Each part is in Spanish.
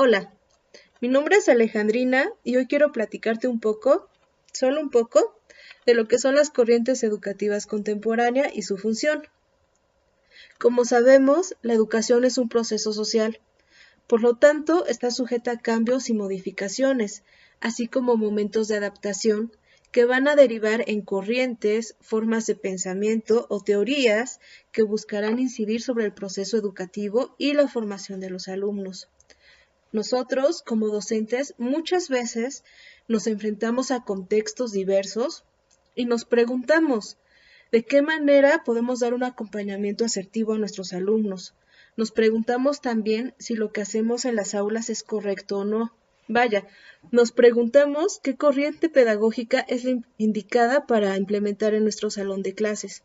Hola, mi nombre es Alejandrina y hoy quiero platicarte un poco, solo un poco, de lo que son las corrientes educativas contemporáneas y su función. Como sabemos, la educación es un proceso social, por lo tanto está sujeta a cambios y modificaciones, así como momentos de adaptación que van a derivar en corrientes, formas de pensamiento o teorías que buscarán incidir sobre el proceso educativo y la formación de los alumnos. Nosotros, como docentes, muchas veces nos enfrentamos a contextos diversos y nos preguntamos, ¿de qué manera podemos dar un acompañamiento asertivo a nuestros alumnos? Nos preguntamos también si lo que hacemos en las aulas es correcto o no. Vaya, nos preguntamos qué corriente pedagógica es la indicada para implementar en nuestro salón de clases.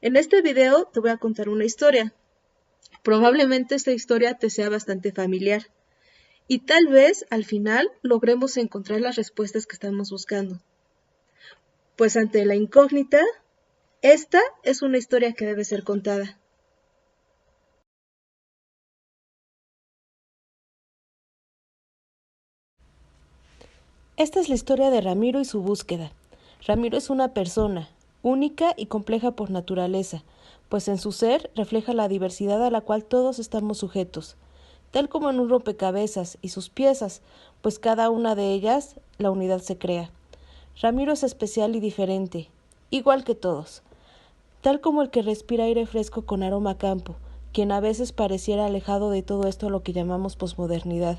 En este video te voy a contar una historia. Probablemente esta historia te sea bastante familiar. Y tal vez al final logremos encontrar las respuestas que estamos buscando. Pues ante la incógnita, esta es una historia que debe ser contada. Esta es la historia de Ramiro y su búsqueda. Ramiro es una persona, única y compleja por naturaleza, pues en su ser refleja la diversidad a la cual todos estamos sujetos, tal como en un rompecabezas y sus piezas, pues cada una de ellas la unidad se crea. Ramiro es especial y diferente, igual que todos, tal como el que respira aire fresco con aroma a campo, quien a veces pareciera alejado de todo esto a lo que llamamos posmodernidad,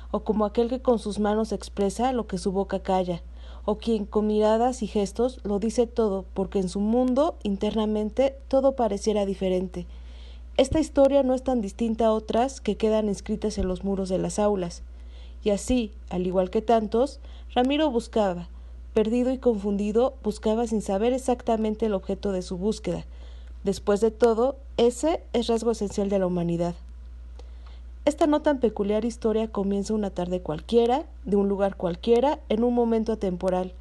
o como aquel que con sus manos expresa lo que su boca calla, o quien con miradas y gestos lo dice todo, porque en su mundo, internamente, todo pareciera diferente. Esta historia no es tan distinta a otras que quedan inscritas en los muros de las aulas. Y así, al igual que tantos, Ramiro buscaba, perdido y confundido, buscaba sin saber exactamente el objeto de su búsqueda. Después de todo, ese es rasgo esencial de la humanidad. Esta no tan peculiar historia comienza una tarde cualquiera, de un lugar cualquiera, en un momento atemporal,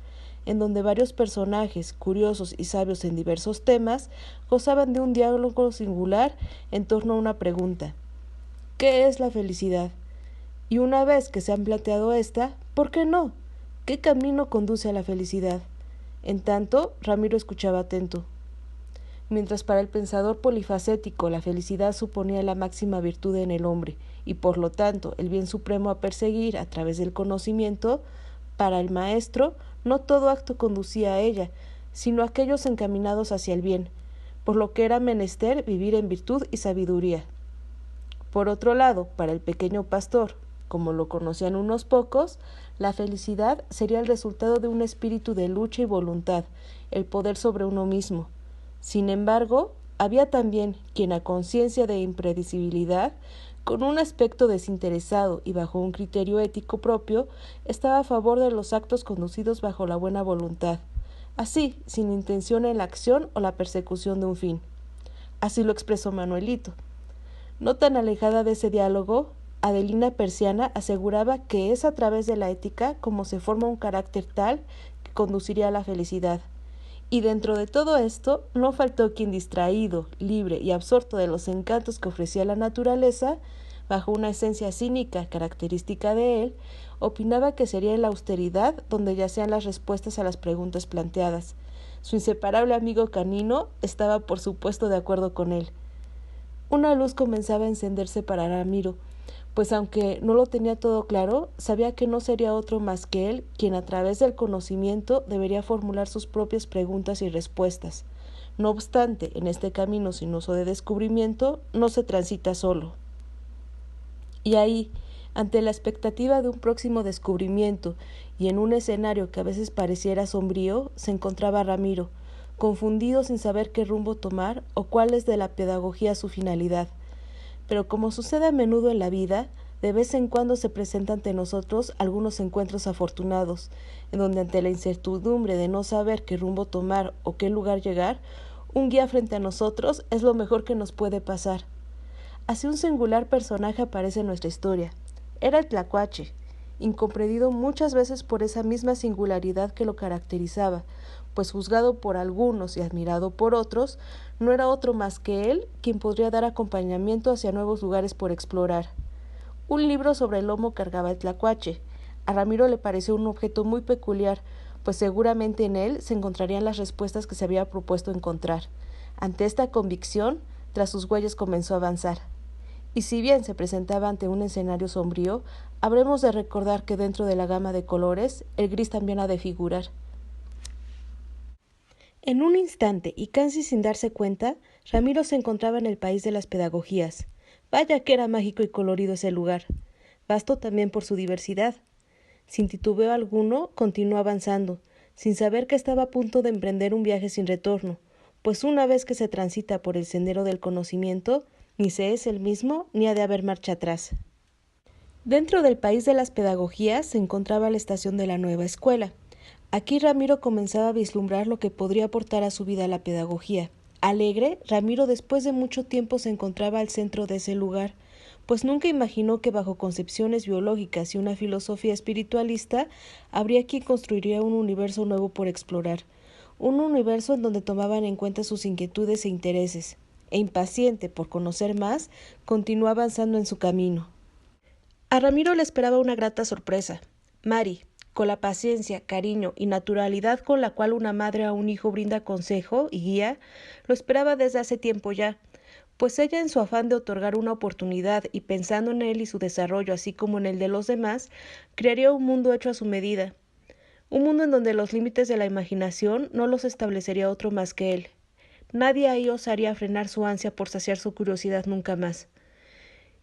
en donde varios personajes, curiosos y sabios en diversos temas, gozaban de un diálogo singular en torno a una pregunta: ¿qué es la felicidad? Y una vez que se han planteado esta, ¿por qué no? ¿Qué camino conduce a la felicidad? En tanto, Ramiro escuchaba atento. Mientras para el pensador polifacético la felicidad suponía la máxima virtud en el hombre y por lo tanto el bien supremo a perseguir a través del conocimiento, para el maestro no todo acto conducía a ella, sino aquellos encaminados hacia el bien, por lo que era menester vivir en virtud y sabiduría. Por otro lado, para el pequeño pastor, como lo conocían unos pocos, la felicidad sería el resultado de un espíritu de lucha y voluntad, el poder sobre uno mismo. Sin embargo, había también quien a conciencia de impredecibilidad, con un aspecto desinteresado y bajo un criterio ético propio, estaba a favor de los actos conducidos bajo la buena voluntad, así, sin intención en la acción o la persecución de un fin. Así lo expresó Manuelito. No tan alejada de ese diálogo, Adelina Persiana aseguraba que es a través de la ética como se forma un carácter tal que conduciría a la felicidad. Y dentro de todo esto, no faltó quien distraído, libre y absorto de los encantos que ofrecía la naturaleza, bajo una esencia cínica característica de él, opinaba que sería en la austeridad donde yacían las respuestas a las preguntas planteadas. Su inseparable amigo canino estaba por supuesto de acuerdo con él. Una luz comenzaba a encenderse para Ramiro, pues aunque no lo tenía todo claro, sabía que no sería otro más que él quien a través del conocimiento debería formular sus propias preguntas y respuestas. No obstante, en este camino sinuoso de descubrimiento no se transita solo. Y ahí, ante la expectativa de un próximo descubrimiento y en un escenario que a veces pareciera sombrío, se encontraba Ramiro, confundido sin saber qué rumbo tomar o cuál es de la pedagogía su finalidad. Pero como sucede a menudo en la vida, de vez en cuando se presentan ante nosotros algunos encuentros afortunados, en donde ante la incertidumbre de no saber qué rumbo tomar o qué lugar llegar, un guía frente a nosotros es lo mejor que nos puede pasar. Así un singular personaje aparece en nuestra historia. Era el tlacuache, incomprendido muchas veces por esa misma singularidad que lo caracterizaba, pues juzgado por algunos y admirado por otros, no era otro más que él quien podría dar acompañamiento hacia nuevos lugares por explorar. Un libro sobre el lomo cargaba el tlacuache. A Ramiro le pareció un objeto muy peculiar, pues seguramente en él se encontrarían las respuestas que se había propuesto encontrar. Ante esta convicción, tras sus huellas comenzó a avanzar. Y si bien se presentaba ante un escenario sombrío, habremos de recordar que dentro de la gama de colores, el gris también ha de figurar. En un instante, y casi sin darse cuenta, Ramiro se encontraba en el país de las pedagogías. Vaya que era mágico y colorido ese lugar, vasto también por su diversidad. Sin titubeo alguno, continuó avanzando, sin saber que estaba a punto de emprender un viaje sin retorno, pues una vez que se transita por el sendero del conocimiento, ni se es el mismo, ni ha de haber marcha atrás. Dentro del país de las pedagogías se encontraba la estación de la nueva escuela. Aquí Ramiro comenzaba a vislumbrar lo que podría aportar a su vida la pedagogía. Alegre, Ramiro después de mucho tiempo se encontraba al centro de ese lugar, pues nunca imaginó que bajo concepciones biológicas y una filosofía espiritualista habría quien construiría un universo nuevo por explorar, un universo en donde tomaban en cuenta sus inquietudes e intereses, e impaciente por conocer más, continuó avanzando en su camino. A Ramiro le esperaba una grata sorpresa. Mari, con la paciencia, cariño y naturalidad con la cual una madre a un hijo brinda consejo y guía, lo esperaba desde hace tiempo ya, pues ella en su afán de otorgar una oportunidad y pensando en él y su desarrollo así como en el de los demás, crearía un mundo hecho a su medida, un mundo en donde los límites de la imaginación no los establecería otro más que él. Nadie ahí osaría frenar su ansia por saciar su curiosidad nunca más.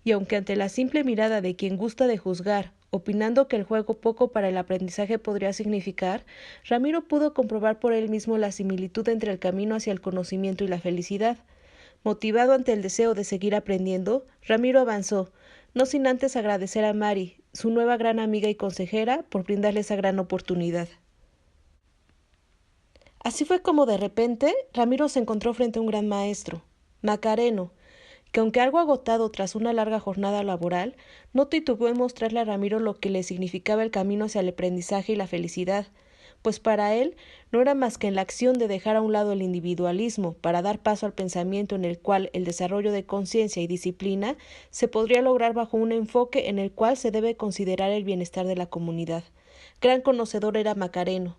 Y aunque ante la simple mirada de quien gusta de juzgar, opinando que el juego poco para el aprendizaje podría significar, Ramiro pudo comprobar por él mismo la similitud entre el camino hacia el conocimiento y la felicidad. Motivado ante el deseo de seguir aprendiendo, Ramiro avanzó, no sin antes agradecer a Mari, su nueva gran amiga y consejera, por brindarle esa gran oportunidad. Así fue como de repente Ramiro se encontró frente a un gran maestro, Macareno, que aunque algo agotado tras una larga jornada laboral, no titubeó en mostrarle a Ramiro lo que le significaba el camino hacia el aprendizaje y la felicidad, pues para él no era más que en la acción de dejar a un lado el individualismo para dar paso al pensamiento en el cual el desarrollo de conciencia y disciplina se podría lograr bajo un enfoque en el cual se debe considerar el bienestar de la comunidad. Gran conocedor era Macareno,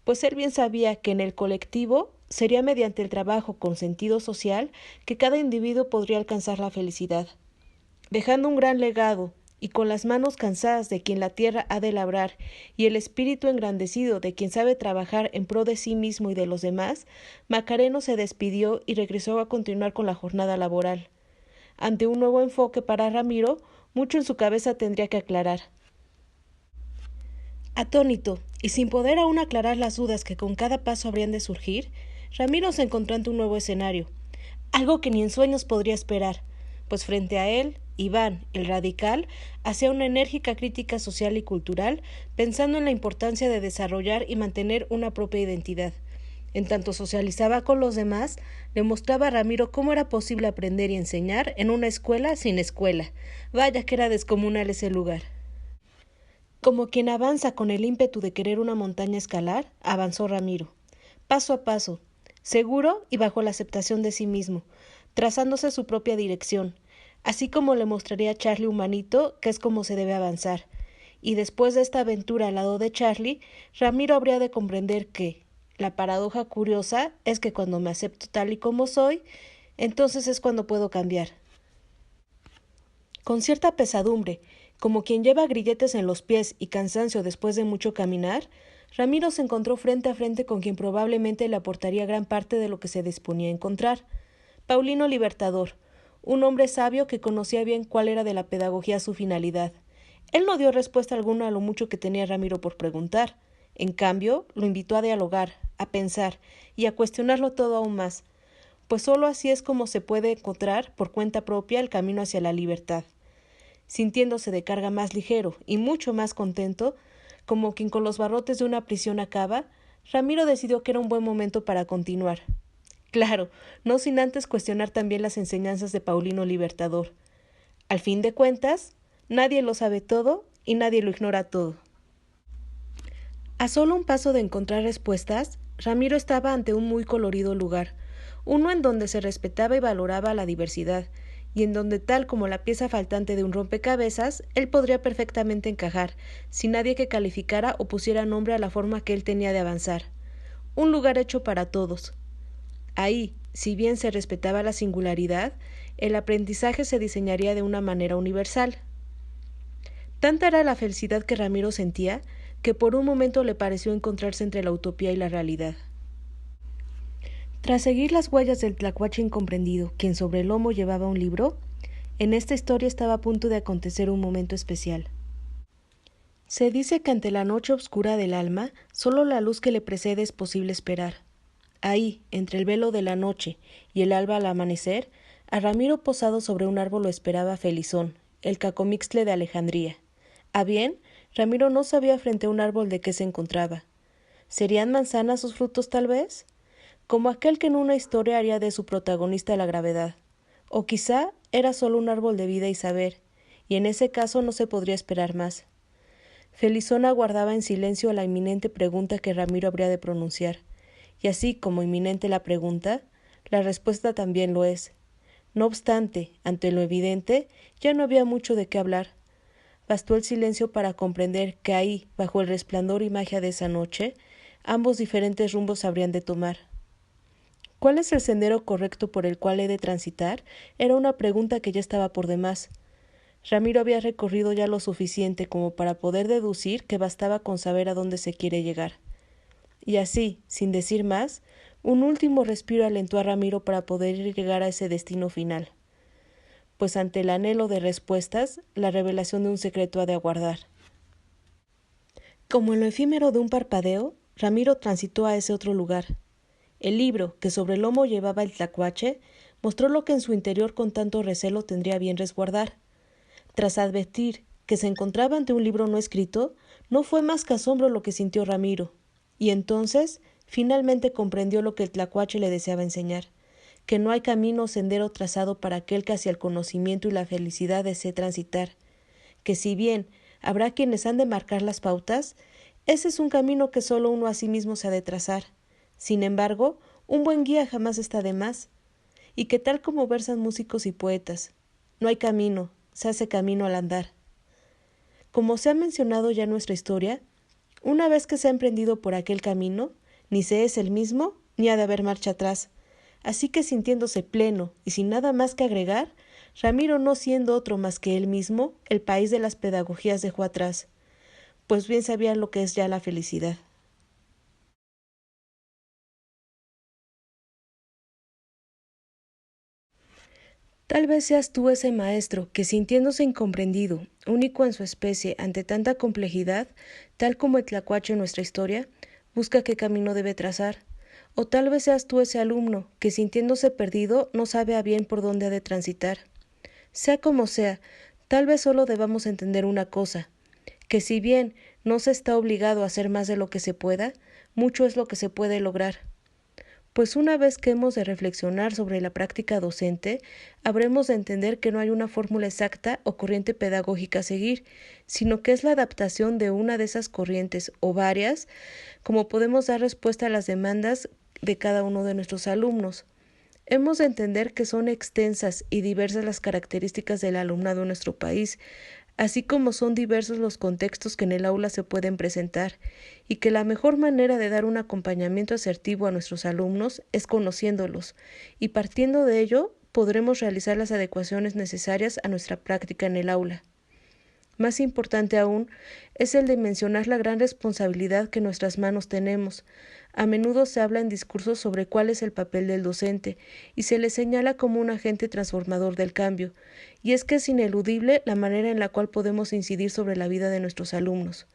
pues él bien sabía que en el colectivo sería mediante el trabajo con sentido social que cada individuo podría alcanzar la felicidad. Dejando un gran legado, y con las manos cansadas de quien la tierra ha de labrar, y el espíritu engrandecido de quien sabe trabajar en pro de sí mismo y de los demás, Macareno se despidió y regresó a continuar con la jornada laboral. Ante un nuevo enfoque para Ramiro, mucho en su cabeza tendría que aclarar. Atónito, y sin poder aún aclarar las dudas que con cada paso habrían de surgir, Ramiro se encontró ante un nuevo escenario, algo que ni en sueños podría esperar, pues frente a él, Iván, el radical, hacía una enérgica crítica social y cultural, pensando en la importancia de desarrollar y mantener una propia identidad. En tanto socializaba con los demás, le mostraba a Ramiro cómo era posible aprender y enseñar en una escuela sin escuela. Vaya que era descomunal ese lugar. Como quien avanza con el ímpetu de querer una montaña escalar, avanzó Ramiro, paso a paso, seguro y bajo la aceptación de sí mismo, trazándose su propia dirección, así como le mostraría a Charlie Humanito que es como se debe avanzar. Y después de esta aventura al lado de Charlie, Ramiro habría de comprender que la paradoja curiosa es que cuando me acepto tal y como soy, entonces es cuando puedo cambiar. Con cierta pesadumbre, como quien lleva grilletes en los pies y cansancio después de mucho caminar, Ramiro se encontró frente a frente con quien probablemente le aportaría gran parte de lo que se disponía a encontrar. Paulino Libertador, un hombre sabio que conocía bien cuál era de la pedagogía su finalidad. Él no dio respuesta alguna a lo mucho que tenía Ramiro por preguntar. En cambio, lo invitó a dialogar, a pensar y a cuestionarlo todo aún más, pues sólo así es como se puede encontrar por cuenta propia el camino hacia la libertad. Sintiéndose de carga más ligero y mucho más contento, como quien con los barrotes de una prisión acaba, Ramiro decidió que era un buen momento para continuar. Claro, no sin antes cuestionar también las enseñanzas de Paulino Libertador. Al fin de cuentas, nadie lo sabe todo y nadie lo ignora todo. A solo un paso de encontrar respuestas, Ramiro estaba ante un muy colorido lugar, uno en donde se respetaba y valoraba la diversidad, y en donde tal como la pieza faltante de un rompecabezas, él podría perfectamente encajar, sin nadie que calificara o pusiera nombre a la forma que él tenía de avanzar. Un lugar hecho para todos. Ahí, si bien se respetaba la singularidad, el aprendizaje se diseñaría de una manera universal. Tanta era la felicidad que Ramiro sentía, que por un momento le pareció encontrarse entre la utopía y la realidad. Tras seguir las huellas del tlacuache incomprendido, quien sobre el lomo llevaba un libro, en esta historia estaba a punto de acontecer un momento especial. Se dice que ante la noche oscura del alma, solo la luz que le precede es posible esperar. Ahí, entre el velo de la noche y el alba al amanecer, a Ramiro posado sobre un árbol lo esperaba Felizón, el cacomixtle de Alejandría. A bien, Ramiro no sabía frente a un árbel de qué se encontraba. ¿Serían manzanas sus frutos tal vez? Como aquel que en una historia haría de su protagonista la gravedad. O quizá era solo un árbol de vida y saber, y en ese caso no se podría esperar más. Felizón aguardaba en silencio la inminente pregunta que Ramiro habría de pronunciar, y así como inminente la pregunta, la respuesta también lo es. No obstante, ante lo evidente, ya no había mucho de qué hablar. Bastó el silencio para comprender que ahí, bajo el resplandor y magia de esa noche, ambos diferentes rumbos habrían de tomar. ¿Cuál es el sendero correcto por el cual he de transitar? Era una pregunta que ya estaba por demás. Ramiro había recorrido ya lo suficiente como para poder deducir que bastaba con saber a dónde se quiere llegar. Y así, sin decir más, un último respiro alentó a Ramiro para poder llegar a ese destino final. Pues ante el anhelo de respuestas, la revelación de un secreto ha de aguardar. Como en lo efímero de un parpadeo, Ramiro transitó a ese otro lugar. El libro, que sobre el lomo llevaba el tlacuache, mostró lo que en su interior con tanto recelo tendría bien resguardar. Tras advertir que se encontraba ante un libro no escrito, no fue más que asombro lo que sintió Ramiro, y entonces finalmente comprendió lo que el tlacuache le deseaba enseñar, que no hay camino o sendero trazado para aquel que hacia el conocimiento y la felicidad desee transitar, que si bien habrá quienes han de marcar las pautas, ese es un camino que solo uno a sí mismo se ha de trazar. Sin embargo, un buen guía jamás está de más, y que tal como versan músicos y poetas, no hay camino, se hace camino al andar. Como se ha mencionado ya en nuestra historia, una vez que se ha emprendido por aquel camino, ni se es el mismo, ni ha de haber marcha atrás. Así que sintiéndose pleno y sin nada más que agregar, Ramiro, no siendo otro más que él mismo, el país de las pedagogías dejó atrás, pues bien sabía lo que es ya la felicidad. Tal vez seas tú ese maestro que, sintiéndose incomprendido, único en su especie ante tanta complejidad, tal como el tlacuache en nuestra historia, busca qué camino debe trazar. O tal vez seas tú ese alumno que, sintiéndose perdido, no sabe a bien por dónde ha de transitar. Sea como sea, tal vez solo debamos entender una cosa, que si bien no se está obligado a hacer más de lo que se pueda, mucho es lo que se puede lograr. Pues una vez que hemos de reflexionar sobre la práctica docente, habremos de entender que no hay una fórmula exacta o corriente pedagógica a seguir, sino que es la adaptación de una de esas corrientes o varias, como podemos dar respuesta a las demandas de cada uno de nuestros alumnos. Hemos de entender que son extensas y diversas las características del alumnado en nuestro país, así como son diversos los contextos que en el aula se pueden presentar, y que la mejor manera de dar un acompañamiento asertivo a nuestros alumnos es conociéndolos, y partiendo de ello podremos realizar las adecuaciones necesarias a nuestra práctica en el aula. Más importante aún es el de mencionar la gran responsabilidad que en nuestras manos tenemos. A menudo se habla en discursos sobre cuál es el papel del docente y se le señala como un agente transformador del cambio, y es que es ineludible la manera en la cual podemos incidir sobre la vida de nuestros alumnos.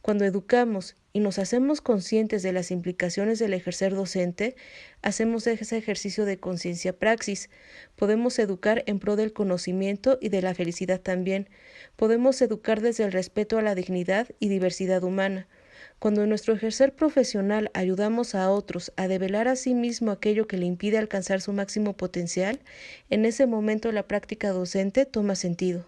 Cuando educamos y nos hacemos conscientes de las implicaciones del ejercer docente, hacemos ese ejercicio de conciencia praxis. Podemos educar en pro del conocimiento y de la felicidad también. Podemos educar desde el respeto a la dignidad y diversidad humana. Cuando en nuestro ejercer profesional ayudamos a otros a develar a sí mismo aquello que le impide alcanzar su máximo potencial, en ese momento la práctica docente toma sentido.